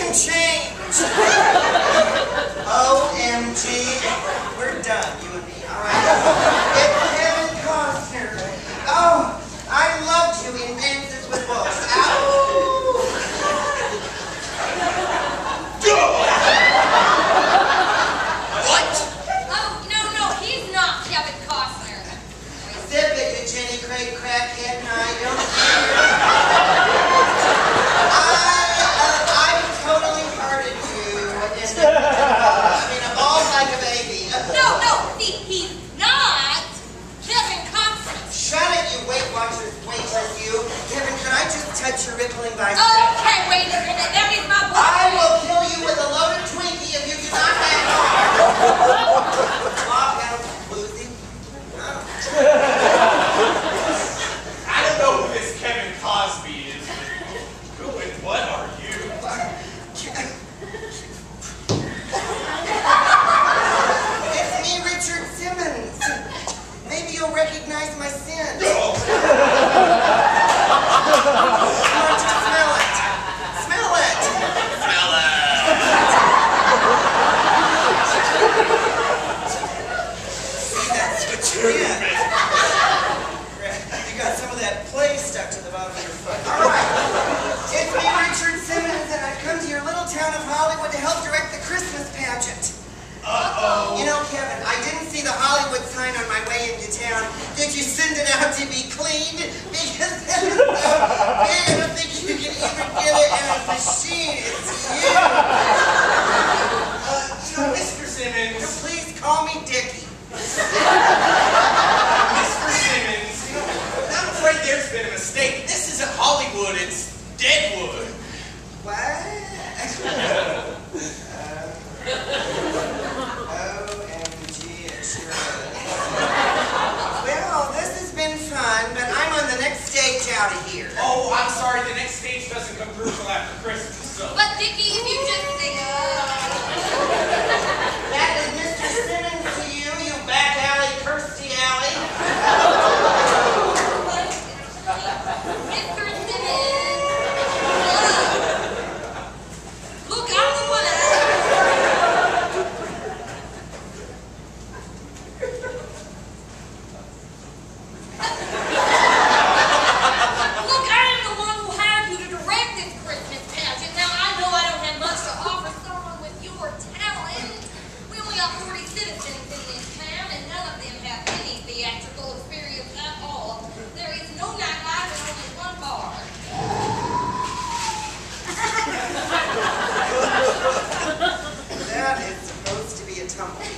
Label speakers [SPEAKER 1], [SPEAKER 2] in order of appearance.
[SPEAKER 1] can change. OMG. We're done, you and me. All right. It's Kevin Costner. Oh, I loved you in Dances with Wolves.
[SPEAKER 2] What? Oh, no, he's not Kevin Costner.
[SPEAKER 1] Zip it, you Jenny Craig crackhead, and I don't care. I totally hearted you in the ball like a baby.
[SPEAKER 2] No, he's not Kevin Costner.
[SPEAKER 1] Shut it, you Weight Watchers, waitress, you. Kevin, could I just touch your rippling bicep?
[SPEAKER 2] Okay, wait a minute. That is my boy.
[SPEAKER 1] I will kill you with a loaded Twinkie if you do not back off. Lock out, Lucy.
[SPEAKER 3] I don't know who this Kevin Cosby is. Who and what are you?
[SPEAKER 1] It's me, Richard Simmons. Maybe you'll recognize my sin.
[SPEAKER 3] No.
[SPEAKER 1] Come on, just smell it. Smell it.
[SPEAKER 3] Smell it.
[SPEAKER 1] See, that's what you get. You got some of that clay stuck to the bottom of your foot. All right. It's me, Richard Simmons, and I've come to your little town of Hollywood to help direct the Christmas pageant.
[SPEAKER 3] Uh-oh.
[SPEAKER 1] You know, Kevin, I didn't see the Hollywood sign on my way into town. Did you send it out to be cleaned? Because that is so big, I don't think you can even get it in a machine. It's you.
[SPEAKER 3] Mr. Simmons.
[SPEAKER 1] Please call me Dickie.
[SPEAKER 3] Mr. Simmons. I'm afraid there's been a mistake. This isn't Hollywood, it's Deadwood.
[SPEAKER 1] What? OMG, it sure is. Well, this has been fun, but I'm on the next stage out of here.
[SPEAKER 3] Oh, I'm sorry, the next stage doesn't come through till after Christmas, so.
[SPEAKER 2] But Dickie, if you just sing
[SPEAKER 1] That is Mr. Simmons to you, you back alley, Kirsty alley.
[SPEAKER 2] Mr. Simmons. Look, I'm the one that... Look, I am the one who hired you to direct this Christmas pageant. Now, I know I don't have much to offer someone with your talent. We only got 40 citizens in this town, and none of them have any theatrical experience at all. There is no nightlife and only one bar.
[SPEAKER 1] That is supposed to be a tumbleweed.